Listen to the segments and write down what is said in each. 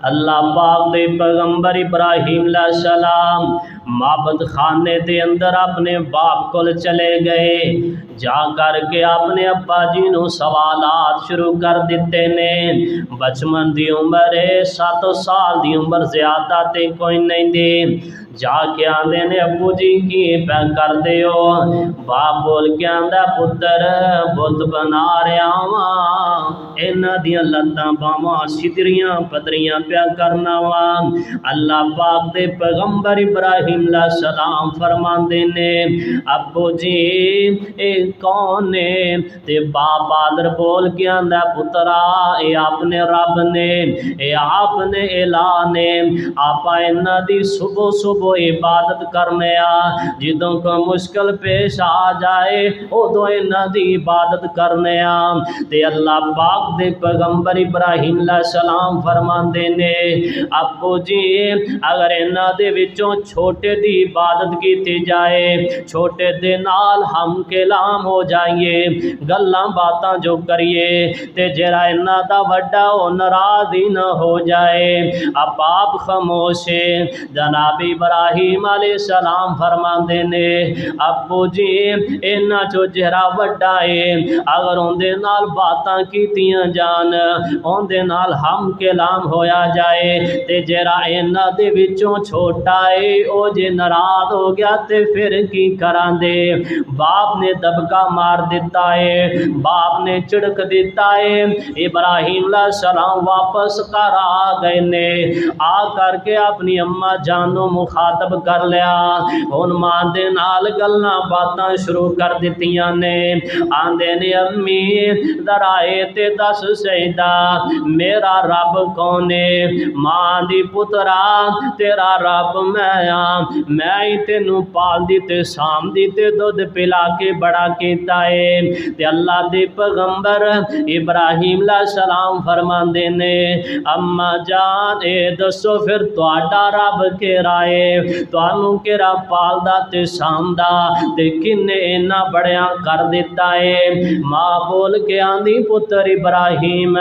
اللہ پاک دے پیغمبر ابراہیم علیہ السلام معبد خانے دے اندر اپنے باپ کول چلے گئے، جا کر کے اپنے ابا جی نو سوالات شروع کر دیتے نے۔ بچپن دی عمر ہے 7 سال دی عمر، زیادہ تے کوئی نہیں دی۔ جا کے آندے نے ابو جی کی پہ کر دیو؟ باپ بول کے آندا پتر بت بنا رہا واں، انہاں دیاں لتاں باواں سدریاں پدریاں پیا کرنا واں۔ اللہ پاک دے پیغمبر ابراہیم علیہ السلام فرماندے نے ابو جی اے کون نے؟ تے باپ بادر بول کے آندا پترا اے اپنے رب نے، اے آپ نے الہ نے، آپ انہاں دی صبح صبح عبادت کرنے جدوں کو مشکل پیش آ جائے ادو انہاں دی عبادت کرنے تے اللہ پاک دے پیغمبر ابراہیم علیہ السلام فرماندے نے ابو جی اگر انہاں دے وچوں چھوٹے دی عبادت کیتی جائے، چھوٹے دے نال ہم کلام ہو جائیے، گلاں باتاں جو کریے تے جڑا انہاں دا وڈا او ناراض ہی نہ ہو جائے۔ اب آپ خاموش جناب ابراہیم علیہ السلام فرماندے نے ابو جی انہاں چو جہرا وڈا ہے اگر اندے نال باتاں کیتیاں جان، اندے نال ہم کلام ہویا جائے تے جہرا انہاں دے وچوں چھوٹا ہے او جے ناراض ہو گیا تے پھر کی کراں دے؟ باپ نے دبکا مار دیتا ہے، باپ نے چڑک دیتا ہے۔ ابراہیم علیہ السلام واپس کر آ گئے نے، آ کر کے اپنی اماں جانو مخاطب کر لیا، ہن ماں دے نال گلاں باتاں شروع کر دتیاں نے۔ آندے نے امی ذرا اے تے دس سیدا میرا رب کون ہے؟ ماں دی پترا تیرا رب میں ہاں، میں ہی تینوں پال دی تے سام دی تے دودھ پلا کے بڑا کیتا ہے۔ تے اللہ دے پیغمبر ابراہیم علیہ السلام فرماندے نے اما جان اے دسو پھر تہاڈا رب کیڑا ہے؟ تانوں کیڑا پالدا تے سامدا تے کنے اینا بڑیاں کر دیتا ہے؟ ماں بول کے آندی پتر ابراہیم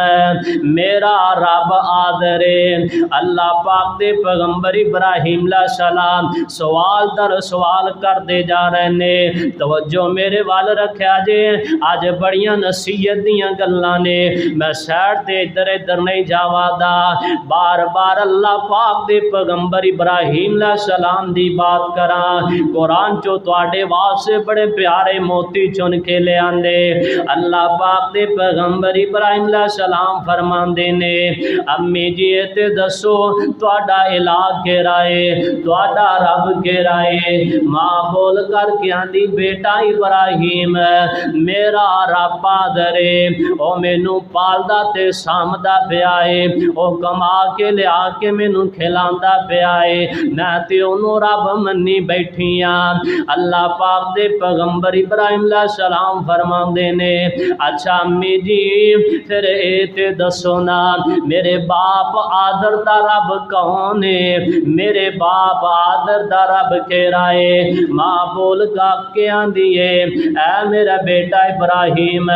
میرا رب آدر ہے۔ اللہ پاک دے پیغمبر ابراہیم علیہ السلام سوال در سوال کر دے جا رہے نے، توجہ میرے وال رکھیا جے، آج بڑیاں نصیحت دیاں گلاں نے، میں سیڈ تے ادھر ادھر نہیں جاوا دا، بار بار اللہ پاک دے پیغمبر ابراہیم علیہ السلام دی بات کراں، قرآن چو تواڈے واسطے بڑے پیارے موتی چن کے لے آندے۔ اللہ پاک دے پیغمبر ابراہیم علیہ السلام فرماندے نے امی جی تے دسو تواڈا الہ کیڑا ہے؟ تواڈا رب کیڑا ہے؟ ماں بول کر کے آندی بیٹا ابراہیم میرا رب آدر ہے، او مینوں پالدا تے سامدا پیا ہے، او کما کے لیا کے مینوں کھلاندا پیا ہے، میں تے اونوں رب منی بیٹھی ہاں۔ اللہ پاک دے پیغمبر ابراہیم علیہ السلام فرماندے نے اچھا امی جی پھر اے تے دسو نا میرے باپ آدر دا رب کون ہے؟ میرے باپ آدر دا رب کیڑا ہے؟ ماں بول کے آندی ہے اے میرا بیٹا ابراہیم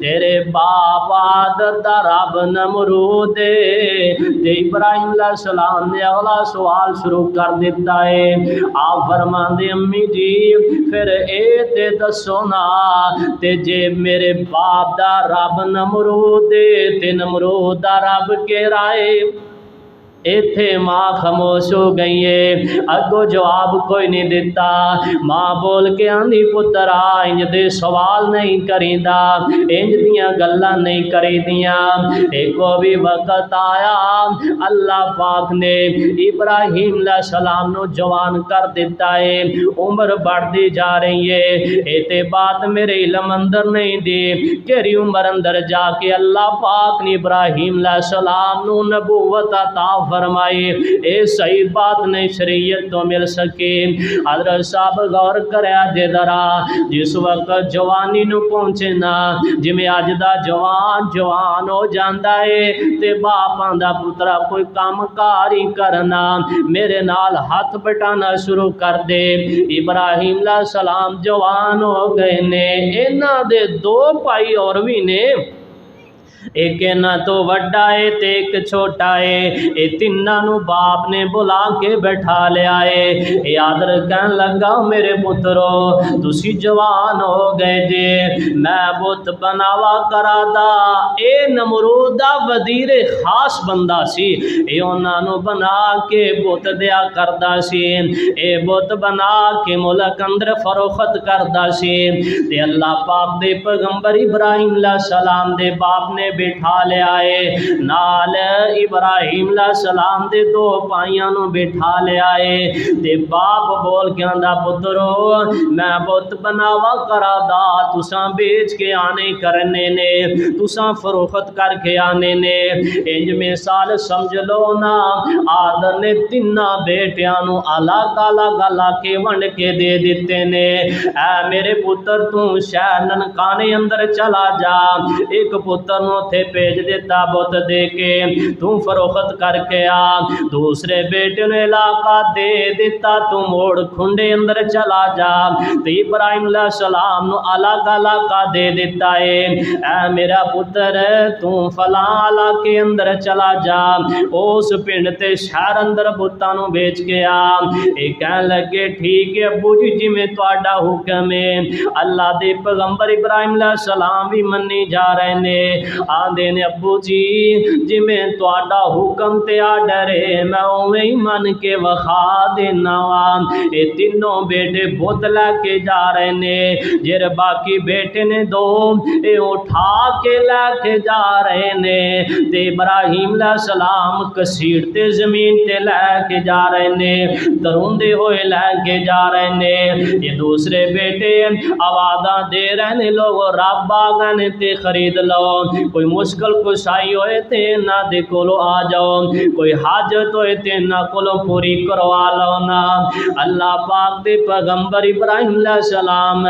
تیرے باپ آدر دا رب نمرود ہے۔ تے ابراہیم علیہ السلام نے اگلا سوال شروع کر دیتا ہے، آپ فرماندے امی جی پھر اے تے دسو نا تے جے میرے باپ دا رب نمرود ہے تے نمرود دا رب کیڑا ہے؟ ایتھے ماں خاموش ہو گئی ہے، اگو جواب کوئی نہیں دیتا۔ ماں بول کے آندی پترا انج دے سوال نہیں کریدا، انج دیاں گلاں نہیں کریدیاں۔ ایکو بھی وقت آیا اللہ پاک نے ابراہیم علیہ السلام نو جوان کر دیتا ہے، عمر بڑھتی جا رہی ہے، ایتے بات میرے علم اندر نہیں دی کیری عمر اندر جا کے اللہ پاک نے ابراہیم علیہ السلام نو نبوت عطا فرمائی، اے صحیح بات نہیں شریعت تو مل سکی۔ حضرت صاحب غور کریا جے ذرا، جس وقت جوانی نو پہنچے نا جی میں اج دا جوان ہو جاندا ہے تے باپاں دا پترا کوئی کام کاری کرنا میرے نال ہاتھ بٹانا شروع کر دے۔ ابراہیم علیہ السلام جوان ہو گئے نے، انہاں دے 2 بھائی اور بھی نے، ایک نہ تو وڈا ہے تے ایک چھوٹا ہے، اے تیناں نو باپ نے بلا کے بٹھا لے آئے۔ یادر کہن لگا میرے پترو تسی جوان ہو گئے جے، میں بت بناوا کرا دا۔ اے نمرود دا وزیر خاص بندہ سی، اے انہاں نو بنا کے بت دیا کردا سی، اے بت بنا کے ملک اندر فروخت کردا سی۔ تے اللہ پاک دے پیغمبر ابراہیم علیہ السلام دے باپ نے بٹھا لے آئے، نال ابراہیم علیہ السلام دے دو پائیاں نو بٹھا لے آئے۔ تے باپ بول کے آندا پترو میں بت بناوا کرا دا، تساں بیچ کے آنے کرنے نے، تساں فروخت کر کے آنے نے۔ انج مثال سمجھ لو نا، آدر نے تیناں بیٹیاں نو الگ الگ علاقے ونڈ کے دے دیتے نے۔ اے میرے پتر تو شہر ننکانے اندر چلا جا، ایک پتر نو تھے بھیج دیتا بت دے کے تو فروخت کر کے آ، دوسرے بیٹے نے علاقہ دے دیتا تو موڑ کھنڈے اندر چلا جا۔ تو ابراہیم علیہ السلام نو الگ علاقہ دے دیتا ہے، اے میرا پتر تو فلاں علاقے اندر چلا جا، اس پنڈ تے شہر اندر بتاں نو بیچ کے آ۔ اے کہن لگے ٹھیک ہے ابو جی میں تہاڈا حکم ہے۔ اللہ دے پیغمبر ابراہیم علیہ السلام بھی منی جا رہے نے، آندے نے ابو جی میں تہاڈا حکم تے آڈر ہے میں اوویں ہی من کے وخا دینا وا۔ اے تینوں بیٹے بت لے کے جا رہے نے، جر باقی بیٹے نے دو اے اٹھا کے لے کے جا رہے نے، تے ابراہیم علیہ السلام کسیڑ تے زمین تے لے کے جا رہے نے، تروندے ہوئے لے کے جا رہے نے۔ یہ دوسرے بیٹے آوازاں دے رہے نے لوگ رب آگنے تے خرید لو، کوئی مشکل کشائی ہوئے تے نہ دے کولو آ جاؤ، کوئی حاجت ہوئے تے نہ کولو پوری کروا لو نا۔ اللہ پاک دے پیغمبر ابراہیم علیہ السلام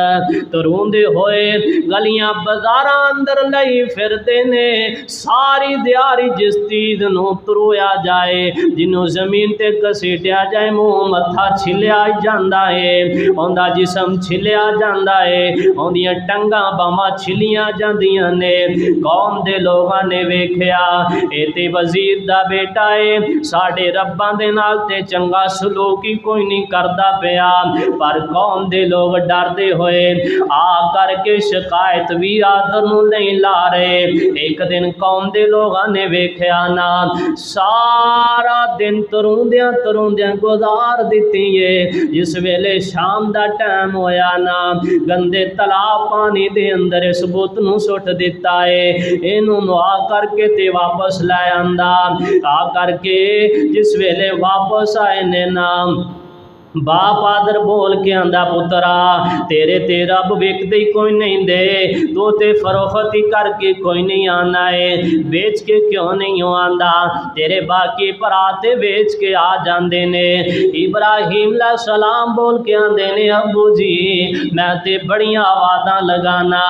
تروندے ہوئے گلیاں بازاراں اندر لئی پھر دینے، ساری دیاری جس چیز نو ترویا جائے، جنوں زمین تے کسیٹیا جائے منہ متھا چھلیا جاندا ہے، اوندا جسم چھلیا جاندا ہے، اوندیاں ٹنگاں باواں چھلیاں جاندیاں نے۔ قوم دے لوگاں نے ویکھیا اے تے وزیر دا بیٹا ہے، ساڈے رباں دے نال تے چنگا سلوک ہی کوئی نہیں کردا پیا، پر قوم دے لوگ ڈردے ہوئے آ کر کے شکایت بھی آدر نو نہیں لا رہے۔ ایک دن قوم دے لوگاں نے ویکھیا نا، سارا دن تروندیاں تروندیاں گزار دیتی ہے، جس ویلے شام دا ٹائم ہویا نا، گندے تالاب پانی دے اندر اس بت نو سٹ دیتا ہے، اینو نوا کر کے تے واپس لے آندا، آ کر کے جس ویلے واپس آئے نے نا، باپ آدر بول کے آندا پترا تیرے تے رب ویک دے کوئی نہیں دے، تو تے فروختی کر کے کوئی نہیں آنا ہے، بیچ کے کیوں نہیں ہو آندا، تیرے باقی پراتے بیچ کے آ جاندے نے۔ ابراہیم علیہ السلام بول کے آندے نے ابو جی میں تے بڑیاں آوازاں لگانا،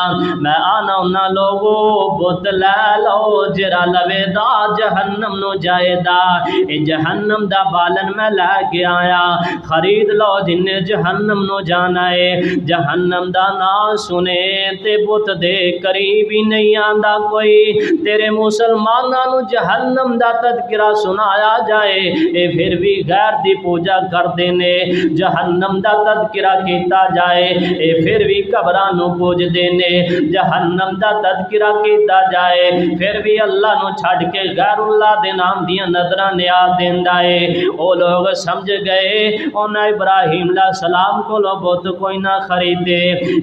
میں آنا انہاں لوگو بت لے لو جرا لوے دا جہنم نو جائے دا، اے جہنم دا بالن میں لے کے آیا، خرید لو جن جہنم نو جانا ہے، جہنم دا نا سنے تے بت دے قریب ہی نہیں آندا کوئی، تیرے مسلماناں نو جہنم دا تذکرہ سنایا جائے اے پھر بھی غیر دی پوجا کر دینے، جہنم دا تذکرہ کیتا جائے اے پھر بھی قبراں نو پوج دینے، جہنم دا تذکرہ کیتا جائے پھر بھی اللہ نو چھڈ کے غیر اللہ دے نام دیاں نظراں نیاز دیندا ہے۔ او لوگ سمجھ گئے انہاں ابراہیم علیہ السلام کو بت کوئی نہ خریدے،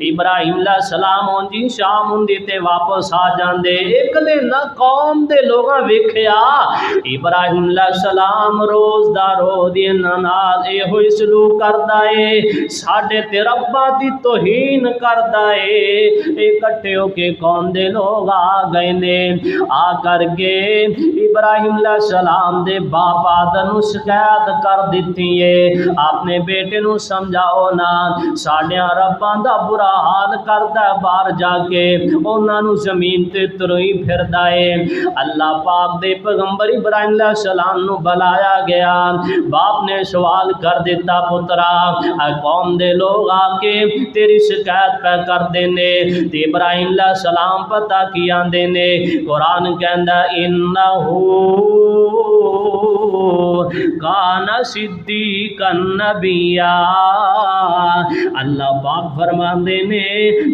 ابراہیم علیہ السلام اونجی شام ہوندی تے واپس آ جاندے۔ ایک دن نہ قوم دے لوگاں ویکھیا ابراہیم علیہ السلام روز دا روز انہاں نال اے ہوئی سلوک کردا ہے، ساڈے تے رباں دی توہین کردا ہے۔ اکٹھے ہو کے قوم دے لوگ آ گئے نے، آ کر کے ابراہیم علیہ السلام دے باپ آدم نو شکایت کر دیتی ہے اپنے بیٹے نو سمجھاؤ نا ساڈیاں رباں دا برا حال کردا باہر جا کے انہاں نو زمین تے تروئی پھردا ہے اللہ پاک دے پیغمبر ابراہیم علیہ السلام نو بلایا گیا باپ نے سوال کر دیتا پترا اے قوم دے لوگ آ کے تیری شکایت پہ کر دینے تے ابراہیم علیہ السلام پتہ کی آندے نے قرآن کہندا انہو کان صدیقا نبیا اللہ پاک فرماندے نے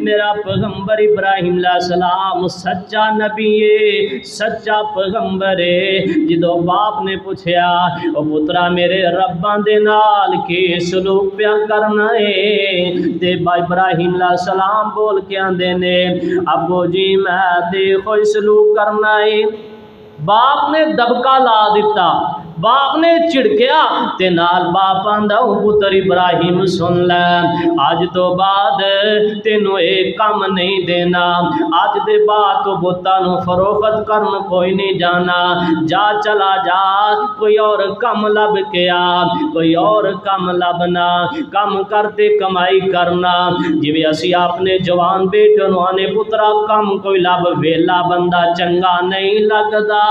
میرا پیغمبر ابراہیم علیہ السلام سچا نبی ہے سچا پیغمبر ہے جدو باپ نے پوچھیا او پترا میرے رباں دے نال کی سلوک پیا کرنا ہے تے ابراہیم علیہ السلام بول کے آندے نے ابو جی میں تے کوئی سلوک کرنا ہے باپ نے دبکا لا دیتا باپ نے چڑکیا تے نال باپ آندا پتر ابراہیم سن لے اج تو بعد تینوں ایک کام نہیں دینا اج دے بعد تو بتاں نو فروخت کرن کوئی نہیں جانا جا چلا جا کوئی اور کم لب کے آ کوئی اور کم لبنا کم کرتے کمائی کرنا جویں اسی اپنے جوان بیٹے نو آنے پترا کم کوئی لب ویلا بندہ چنگا نہیں لگدا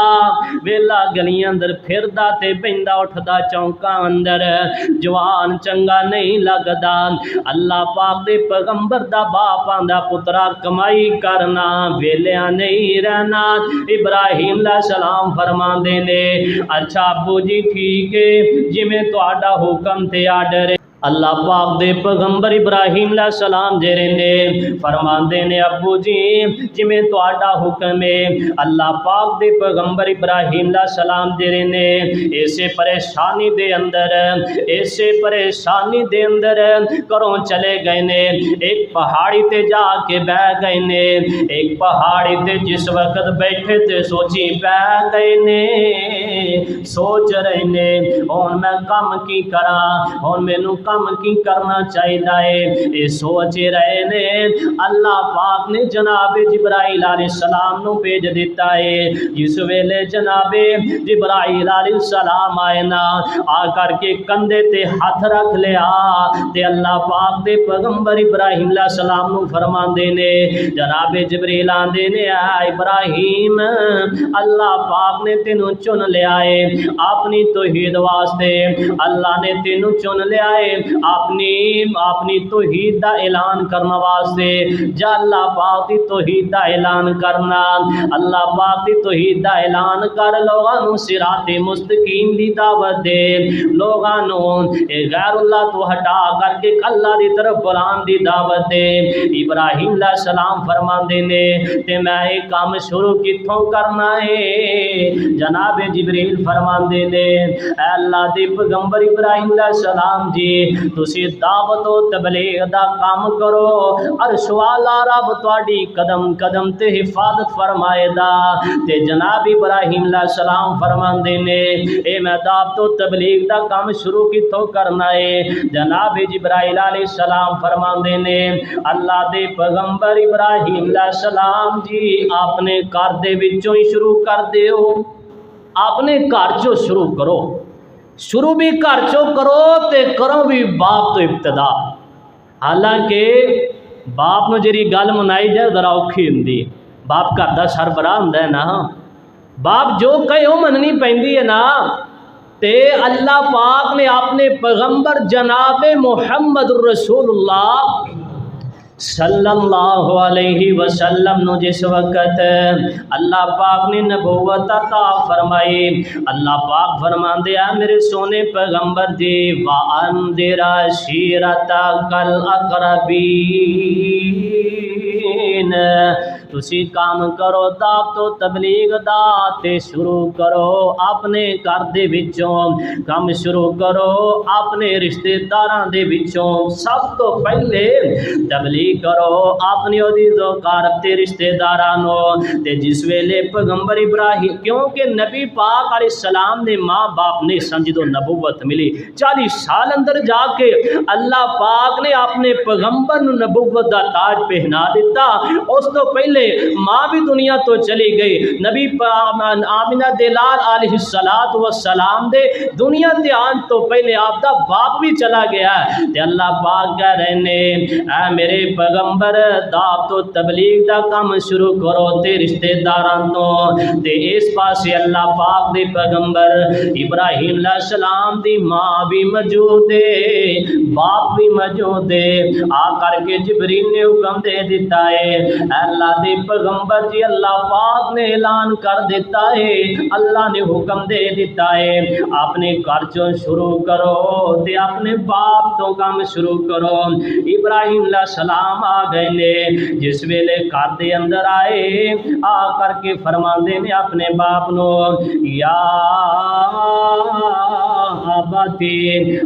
ویلا گلیاں اندر پھردا تے بیندا اٹھدا چوکاں اندر جوان چنگا نہیں لگدا اللہ پاک دے پیغمبر دا باپ آندا پترا کمائی کرنا ویلیاں نہیں رہنا ابراہیم علیہ السلام فرماندے نے اچھا ابو جی ٹھیک ہے جویں تہاڈا حکم تے آرڈر اللہ پاک دے پیغمبر ابراہیم علیہ السلام جڑے نے فرماندے نے ابو جی جویں تہاڈا حکم ہے اللہ پاک دے پیغمبر ابراہیم علیہ السلام جڑے نے ایسے پریشانی دے اندر کروں چلے گئے نے ایک پہاڑی تے جا کے بہ گئے نے ایک پہاڑی تے جس وقت بیٹھے تے سوچی پہ گئے نے سوچ رہے نے ہن میں کم کی کراں ہن مینوں کم کی کرنا چاہیے یہ سوچ رہے نے اللہ پاک نے جناب جبرائیل علیہ السلام نو بھیج دیتا ہے جس ویلے جناب جبرائیل علیہ السلام آئے نا آ کر کے کندھے تے ہاتھ رکھ لیا تے اللہ پاک دے پیغمبر ابراہیم علیہ السلام نو فرماندے نے جناب جبرائیل آندے نے اے ابراہیم اللہ پاک نے تینوں چن لیا ہے اپنی توحید واسطے اللہ نے تینوں چن لیا ہے اپنی توحید دا اعلان کرنا واسطے جا اللہ پاک دی توحید دا اعلان کرنا اللہ پاک دی توحید دا اعلان کر لوگاں نو صراط مستقیم دی دعوت دے لوگاں نو غیر اللہ تو ہٹا کر کے اللہ دی طرف بلان دی دعوت دے ابراہیم علیہ السلام فرماندے نے تے میں یہ کام شروع کتھوں کرنا ہے جناب جبریل فرماندے نے اے اللہ دی پیغمبر ابراہیم علیہ السلام جی تسی دعوت و تبلیغ دا کام کرو عرش والا رب تواڈی قدم قدم تے حفاظت فرمائے دا تے جناب ابراہیم علیہ السلام فرماندے نے اے میں دعوت و تبلیغ دا کام شروع کتھوں کرنا ہے جناب جبرائیل علیہ السلام فرماندے نے اللہ دے پیغمبر ابراہیم علیہ السلام جی اپنے گھر دے وچوں ہی شروع کر دیو اپنے گھر چوں شروع کرو شروع بھی گھر چوں کرو تے کرو بھی باپ تو ابتدا حالانکہ باپ نو جڑی گل منائی جائے ذرا اوکھی ہوندی باپ گھر دا سربراہ ہوندا ہے نا باپ جو کہے او مننی پیندی ہے نا تے اللہ پاک نے اپنے پیغمبر جناب محمد رسول اللہ صلی اللہ علیہ وسلم نو جس وقت اللہ پاک نے نبوت عطا فرمائی اللہ پاک فرماندے ہیں میرے سونے پیغمبر دی وَأَنذِرْ عَشِيرَتَكَ الْأَقْرَبِينَ تسی کام کرو دعوت و تبلیغ دا تے شروع کرو اپنے گھر دے وچوں کام شروع کرو اپنے رشتہ داراں دے وچوں سب تو پہلے تبلیغ کرو اپنی عزیز و قارب تے رشتہ داراں نو تے جس ویلے پیغمبر ابراہیم کیونکہ نبی پاک علیہ السلام نے ماں باپ نے سمجھدو نبوت ملی 40 سال اندر جا کے اللہ پاک نے اپنے پیغمبر نو نبوت دا تاج پہنا دیتا اس تو پہلے پہلے ماں بھی دنیا تو چلی گئی، نبی آمنہ دلال علیہ السلام دے دنیا تے آن تو پہلے آپ دا باپ بھی چلا گیا تے اللہ پاک کہہ رہے نے اے میرے پیغمبر دعوت و تبلیغ دا کام شروع کرو تے رشتہ داراں تو تے اس پاسے اللہ پاک دے پیغمبر ابراہیم علیہ السلام دی ماں بھی موجود ہے، باپ بھی موجود ہے، آ کر کے جبریل نے حکم دے دیتا ہے اللہ دے پیغمبر جی اللہ پاک نے اعلان کر دیتا ہے، اللہ نے حکم دے دیتا ہے اپنے گھر چوں شروع کرو تے اپنے باپ تو کام شروع کرو۔ ابراہیم علیہ السلام آ گئے نے، جس ویلے گھر دے اندر آئے آ کر کے فرماندے نے اپنے باپ نو یا اباتی،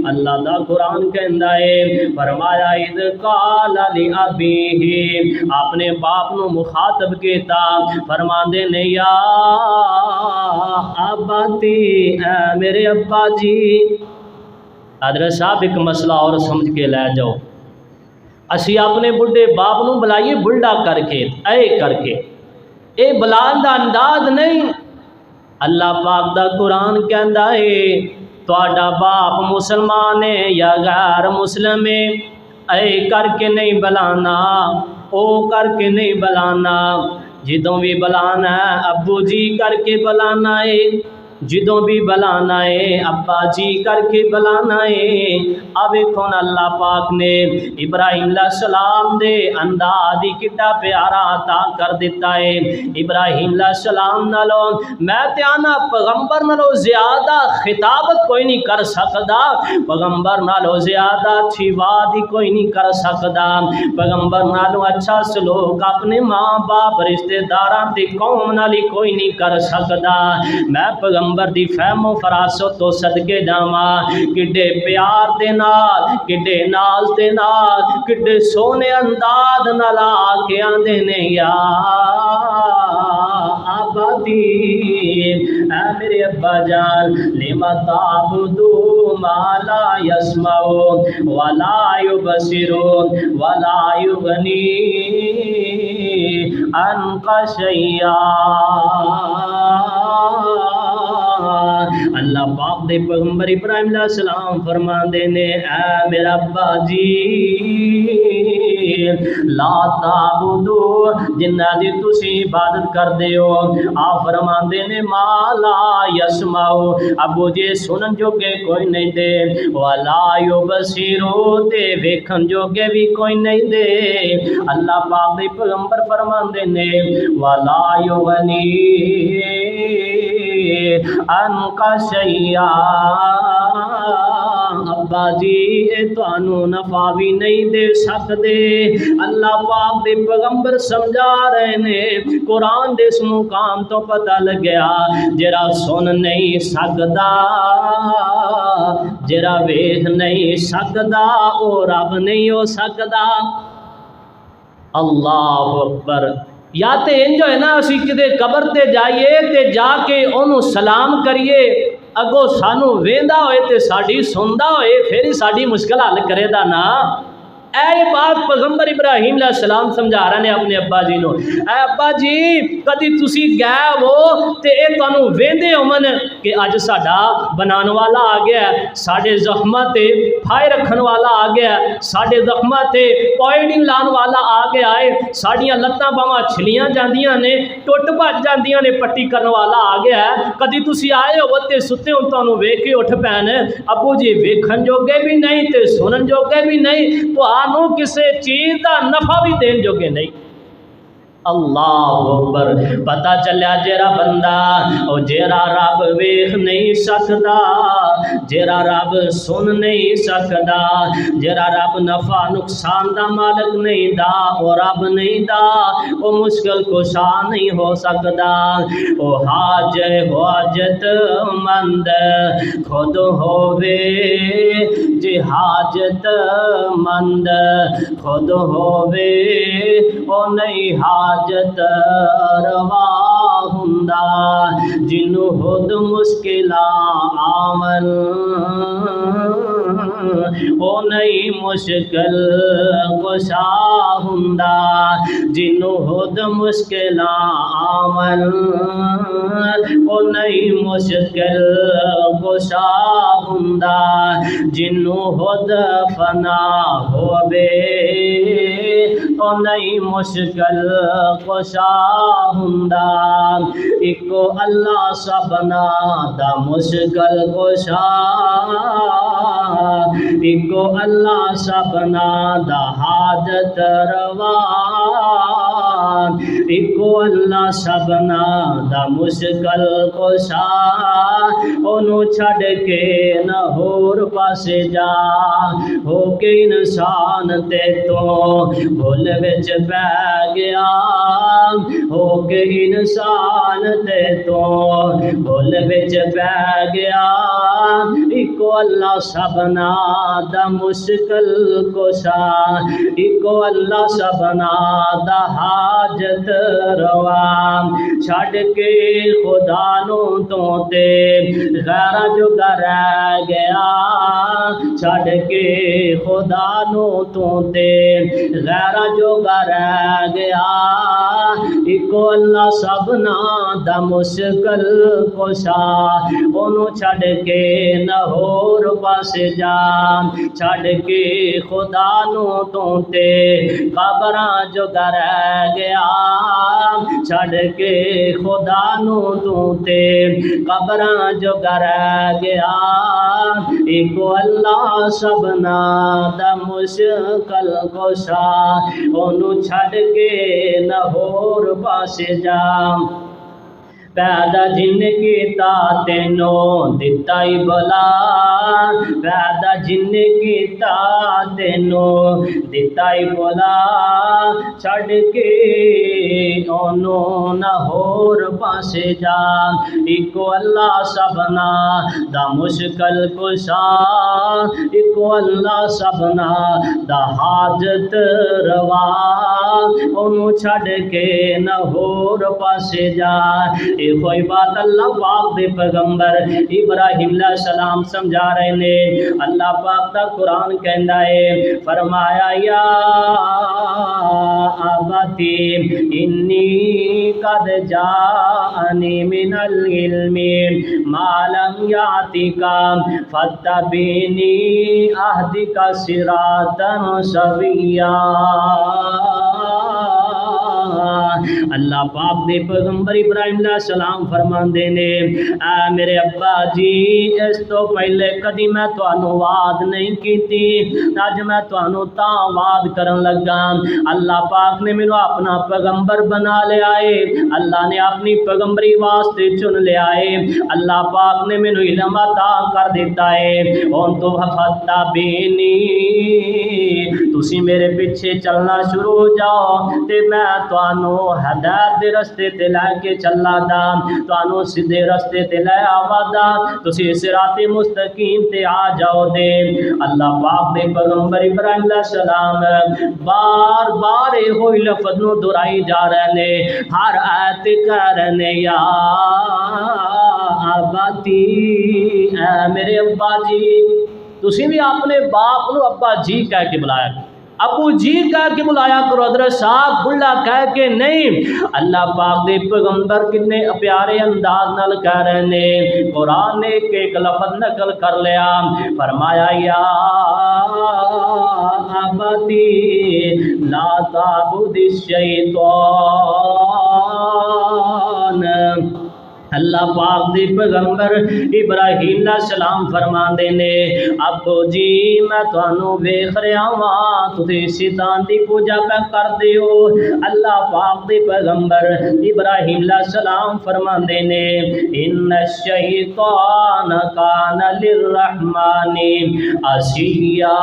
اللہ دا قرآن کہندا ہے فرمایا اذ قال لابیہ، اپنے باپ نو مخاطب کیتا فرماندے نے یا اباتی، اے میرے ابا جی۔ حضرت صاحب ایک مسئلہ اور سمجھ کے لے جاؤ، اسی اپنے بڑھے باپ نو بلائیے بلڈا کر کے اے کر کے، اے بلان دا انداز نہیں۔ اللہ پاک دا قرآن کہندا ہے تہاڈا باپ مسلمان ہے یا غیر مسلم ہے، اے کر کے نہیں بلانا، او کر کے نہیں بلانا، جدوں بھی بلانا ہے ابو جی کر کے بلانا ہے، جدوں بھی بلانا ہے ابا جی کر کے بلانا ہے۔ اب کون اللہ پاک نے ابراہیم علیہ السلام دے انداز کتا پیارا عطا کر دیتا ہے۔ ابراہیم علیہ السلام نالو میں تے آنا پیغمبر نالو زیادہ خطابت کوئی نہیں کر سکدا، پیغمبر نالو زیادہ اچھی وعد کوئی نہیں کر سکدا، پیغمبر نالو اچھا سلوک اپنے ماں باپ رشتہ داراں تے قوم نالی کوئی نہیں کر سکدا۔ میں پیغمبر دی فہم و فراست تو صدقے جاواں، کڈے پیار دے نال، کڈے ناز دے نال، کڈے سونے انداز نال آ کے آندے نے یا اباتی، اے میرے ابا جان لما تعبدو ما لا یسمع ولا یبصر ولا یغنی عنک شیئا۔ اللہ پاک دے پیغمبر ابراہیم علیہ السلام فرماندے نے اے میرا ابا جی لا تعبدو، جنہ دی تسی عبادت کر دے ہو، آپ فرماندے نے ما لا یسمع، ابو جی سنن جوگے کوئی نہیں دے، ولا یبصرو تے ویکھن جوگے بھی کوئی نہیں دے۔ اللہ پاک دے پیغمبر فرماندے نے ولا یغنی عنک شیئا، ابا جی اے تانوں نفع بھی نہیں دے سکدے۔ اللہ پاک دے پیغمبر سمجھا رہے نے قرآن دے اس مقام تو پتہ لگیا جرا سن نہیں سکدا، جرا ویکھ نہیں سکدا او رب نہیں ہو سکدا۔ اللہ اکبر۔ یا تے انجو ہے نا اسی کدے قبر تے جائیے تے جا کے انہوں سلام کریے، اگو سانو ویندا ہوئے تے ساڈی سندا ہوئے پھر ہی ساڈی مشکل حل کرے دا نا۔ اے بات پیغمبر ابراہیم علیہ السلام سمجھا رہے نے اپنے ابا جی نو، اے ابا جی کدی تسی گئے ہو تے اے تانوں ویندے ہومن کہ اج ساڈا بنان والا آ گیا ہے، ساڈے زخماں تے پھائے رکھن والا آ گیا ہے، ساڈے زخماں تے پوائنٹنگ لان والا آ گیا ہے، ساڈیاں لتاں باواں چھلیاں جاندیاں نے، ٹوٹ بھج جاندیاں نے، پٹی کرن والا آ گیا ہے۔ کدی تسی آئے ہو تے ستے ہو تانوں ویکھ کے اٹھ پین، ابو جی ویکھن جوگے بھی نہیں تے سنن جوگے بھی نہیں، تو کسے چیز دا نفع بھی دین جوگے نہیں۔ اللہ اکبر۔ پتہ چلیا جیرا بندہ او جیرا رب ویکھ نہیں سکدا، جیرا رب سن نہیں سکدا، جیرا رب نفع نقصان دا مالک نہیں دا، او رب نہیں دا، او مشکل کشا نہیں ہو سکدا۔ او حاجت مند خود ہووے، جے حاجت مند خود ہووے او نہیں حاجت روا ہوندا، جنوں خود مشکلاں آون او نہیں مشکل کشا ہوندا جنوں خود مشکلاں آون او نہیں مشکل کشا ہوندا جنوں خود فنا ہووے او نہیں مشکل کشا ہوندا اکو اللہ سبنا دا مشکل کشا اکو اللہ سبنا دا حاجت روا اکو اللہ سبنا دا مشکل کشا اونوں چھڈ کے نہ ہور پاسے جا ہو کے انسان تے تو بھول وچ پہ گیا ہو کے انسان تے تو بھول وچ پہ گیا اکو اللہ سبنا دا مشکل کشا اکو اللہ سبنا دا حاجت روا چھڈ کے خدا نو تو تے غیراں جو رہ گیا چھڈ کے خدا نو تو تے غیراں جو رہ گیا اکو اللہ سبنا دا مشکل کشا اونوں چھڈ کے نہ ہور پاسے جا چھڈ کے خدا نو تو تے قبراں جو رہ گیا چھڈ کے خدا نو تو تے قبراں جو رہ گیا اکو اللہ سبنا دا مشکل کشا اونوں چھڈ کے نہ ہور پاسے جا پیدا جن کیتا تینوں دتا ہی بلا پیدا جن کیتا تینوں دتا ہی بلا چھڈ کے اونوں نہ ہور پاسے جا اکو اللہ سبنا دا مشکل کشا اکو اللہ سبنا دا حاجت روا اونوں چھڈ کے نہ ہور پاسے جا کوئی بات اللہ پاک دے پیغمبر ابراہیم علیہ السلام سمجھا رہے نے اللہ پاک دا قرآن کہندا ہے فرمایا یا ابتی انی قد جاءنی من العلم ما لم یاتک فاتبعنی اہدک صراطا سویا اللہ پاک دے پیغمبر ابراہیم علیہ السلام فرماندے نے اے میرے ابا جی اس تو پہلے کدی میں تانوں وعد نہیں کیتی اج میں تانوں تاں وعد کرن لگا اللہ پاک نے مینوں اپنا پیغمبر بنا لیا ہے اللہ نے اپنی پیغمبری واسطے چن لیا ہے اللہ پاک نے مینوں علم عطا کر دیتا ہے ہن تو فتبعنی تسی میرے پیچھے چلنا شروع ہو جاؤ تے میں تانوں ہدایت دے رستے تے لے کے چلا دا تانوں سیدھے رستے تے لے آوا دا تسی صراط مستقیم تے آ جاؤ دے اللہ پاک دے پیغمبر ابراہیم علیہ السلام بار بار ہوئی لفظ نو دہرائی جا رہے نے ہر آیت کہہ رہے نے یا اباتی اے میرے ابا جی تسی بھی اپنے باپ نو ابا جی کہہ کے بلایا ابو جی کہہ کے بلایا کرو حضرت صاحب بلا کہہ کے نہیں اللہ پاک دے پیغمبر کتنے پیارے انداز نال کہہ رہے نے قرآن نے ایک لفظ نقل کر لیا فرمایا یا ابتی لا تعبد الشیطان اللہ پاک دی پیغمبر ابراہیم علیہ السلام فرماندے نے ابو جی میں تانوں ویکھ رہا ہاں تسی شیطان دی پوجا پہ کر دیو اللہ پاک دی پیغمبر ابراہیم علیہ السلام فرماندے نے ان الشیطان کان للرحمن عصیا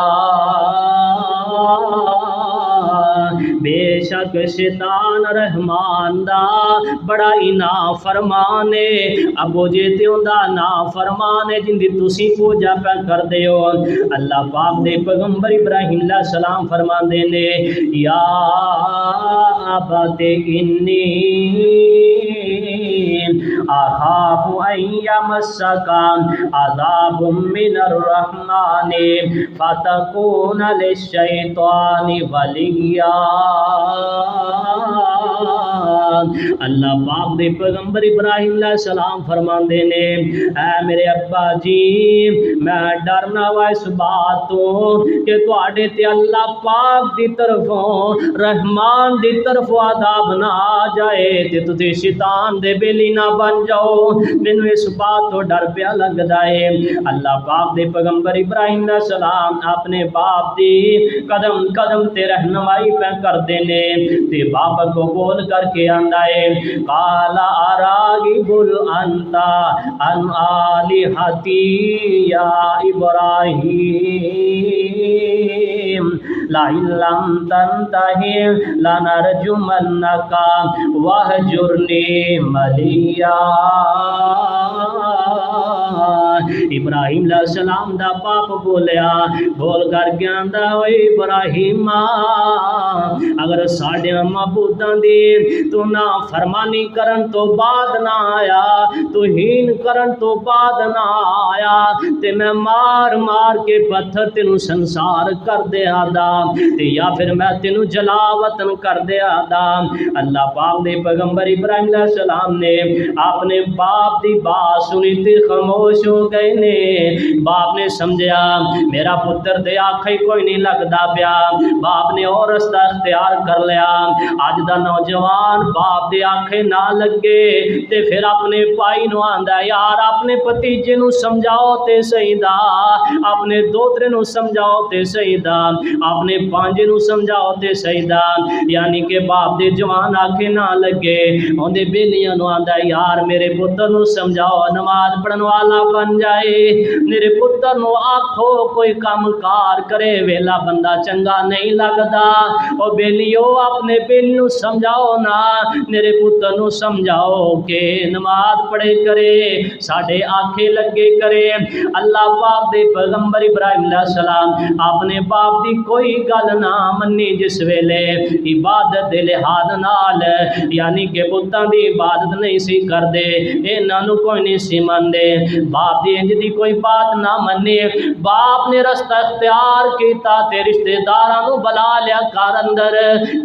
بے شک شیطان رحمان دا بڑا ہی نافرمان ہے، ابو جی تے اوندا نافرمان ہے جن دی تسی پوجا پہ کر دیو۔ اللہ پاک دے پیغمبر ابراہیم علیہ السلام فرماندے نے یا ابت انی اخاف ان یمسک عذاب من الرحمن فتکون للشیطان ولیا۔ اللہ پاک دے پیغمبر ابراہیم علیہ السلام فرماندے نے اے میرے ابا جی میں ڈرنا وا اس بات تو کہ تواڈے تے اللہ پاک دی طرفوں رحمان دی طرفوں عذاب نہ آ جائے تے تسی شیطان دے بیلی نہ بن جاؤ، مینوں اس بات تو ڈر پیا لگدا ہے۔ اللہ پاک دے پیغمبر ابراہیم علیہ السلام اپنے باپ دی قدم قدم تے رہنمائی پہ کردے نے تے باپ کو بول کر کے آندا ہے قال اراغب انت عن آلہتی یا ابراہیم لئن لم تنتہ لنرجمنک واہجرنی ملیا۔ ابراہیم علیہ السلام دا باپ بولیا بول کر کے آندا اوے ابراہیم اگر ساڈے معبوداں دی تو نا فرمانی کرن تو بعد نہ آیا، توہین کرن تو بعد نہ آیا تے میں مار مار کے پتھر تینوں سنسار کر دیا دا تے یا پھر میں تینوں جلا وطن کر دیا دا۔ اللہ پاک دے پیغمبر ابراہیم علیہ السلام نے اپنے باپ دی بات سنی تے خاموش ہو گئے نے۔ باپ نے سمجھیا میرا پتر دے آکھے کوئی نہیں لگدا پیا، باپ نے اور رستہ اختیار کر لیا۔ اج دا نوجوان باپ دے آکھے نہ لگے تے پھر اپنے پائی نو آندا یار اپنے بھتیجے نو سمجھاؤ تے صحیح دا، اپنے دوترے نو سمجھاؤ تے صحیح دا، اپنے پانجے نو سمجھاؤ تے صحیح دا، یعنی کہ باپ دے جوان آکھے نہ لگے اوندے بیلیاں نو آندا یار میرے پتر نو سمجھاؤ نماز پڑھن والا بن جائے، میرے پتر نو آکھو کوئی کام کار کرے، ویلا بندہ چنگا نہیں لگدا، او بیلیو اپنے بیلی نو سمجھاؤ نا، میرے پتر نو سمجھاؤ کہ نماز پڑھے کرے ساڈے آنکھیں لگے کرے۔ اللہ پاک دے پیغمبر ابراہیم علیہ السلام اپنے باپ دی کوئی گل نہ منی جس ویلے عبادت دے لحاظ نال یعنی کہ بتاں دی عبادت نہیں سی کردے، انہاں نو کوئی نہیں سی مندے، باپ دی انج دی کوئی بات نہ منی، باپ نے رستہ اختیار کیتا تے رشتہ داراں نو بلا لیا گھر اندر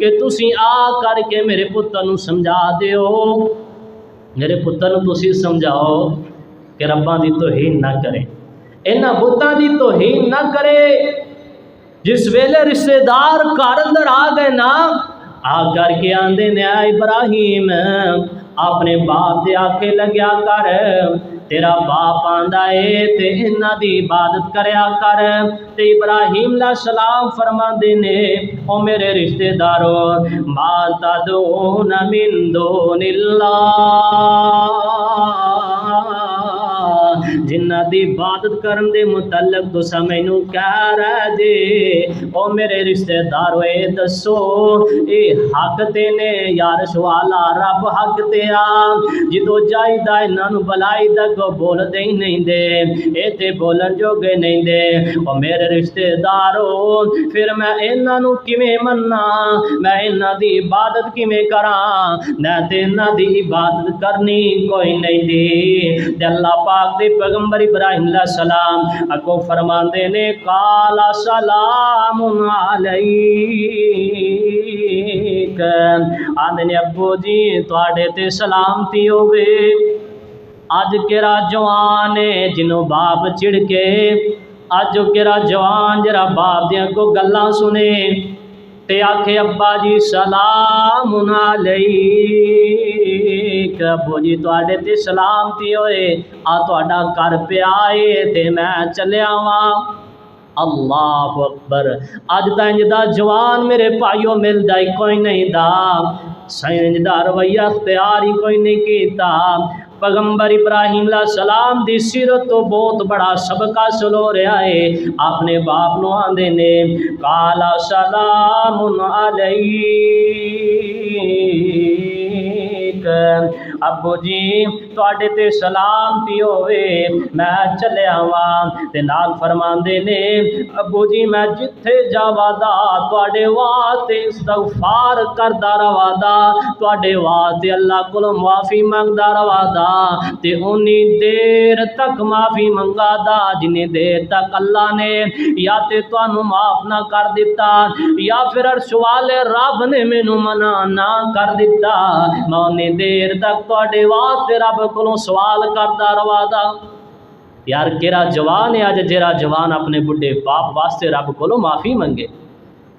کہ تسی آ کر کے میرے پتر نو سمجھا دیو، میرے پتر نو تسی سمجھاؤ کہ رباں دی توہین نہ کرے، انہاں بتاں دی توہین نہ کرے۔ جس ویلے رشتہ دار گھر اندر آ گئے نا آ کر کے آندے نے ابراہیم اپنے باپ دے آکھے لگیا کر، تیرا باپ آندا ہے تے انہاں دی عبادت کریا کر۔ تے ابراہیم علیہ السلام فرماندے نے او میرے رشتہ دارو ما تدعون من دون اللہ، جنہ دی عبادت کرن دے متعلق تساں مینوں کہہ رہے جے او میرے رشتہ دارو اے دسو اے حق تے نے یا رسول اللہ رب حق تے آ جدو جائیدا انہاں نوں بلائی دا کو بول دے ہی نہیں دے، اے تے بولن جوگے نہیں دے، او میرے رشتہ دارو پھر میں انہاں نوں کیویں مننا، میں انہاں دی عبادت کیویں کراں، نہ تے انہاں دی عبادت کرنی کوئی نہیں دی۔ تے اللہ پاک دے پیغمبر ابراہیم علیہ السلام اگوں فرماندے نے قال سلام علیک، آندے نے ابو جی تواڈے تے سلامتی ہوے، اج کیڑا جوان ہے جنوں باپ چڑ کے، اج کیڑا جوان جڑا باپ دیاں کو گلاں سنے تے آکھے ابا جی سلام علیک، ابو جی تواڈے تے سلامتی ہوئے، آ تواڈا گھر پیا اے تے میں چلیا واں۔ اللہ اکبر، اج تاں انج دا جوان میرے بھائیو ملدا ہی کوئی نہیں دا، سائنج دا رویہ اختیار ہی کوئی نہیں کیتا۔ پیغمبر ابراہیم علیہ السلام دی سیرت تو بہت بڑا سبق حاصل ہو رہا ہے۔ اپنے باپ نو آندے نے قالا سلام علیک، ابو جی تواڈے تے سلامتی ہوئے، میں چلے آواں۔ تے نال فرماندے نے ابو جی میں جتھے جاواں دا تواڈے واسطے استغفار کردا رہواں دا، تواڈے واسطے اللہ کولوں معافی منگدا رہواں دا، تے اونی دیر تک معافی منگا دا جنی دیر تک اللہ نے یا تے تانوں معاف نہ کر دیتا یا پھر عرش والے رب نے مینوں منع نہ کر دیتا، میں اونی دیر تک تواڈے واسطے رب کولوں سوال کردا رہواں دا۔ یار کیڑا جوان ہے اج جیڑا جوان اپنے بڈھے باپ واسطے رب کولوں معافی منگے؟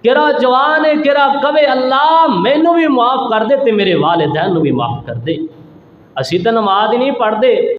کیڑا جوان ہے کیڑا کہے اللہ مینوں بھی معاف کر دے تے میرے والدین نوں بھی معاف کر دے؟ اسی تے نماز ہی نہیں پڑھتے۔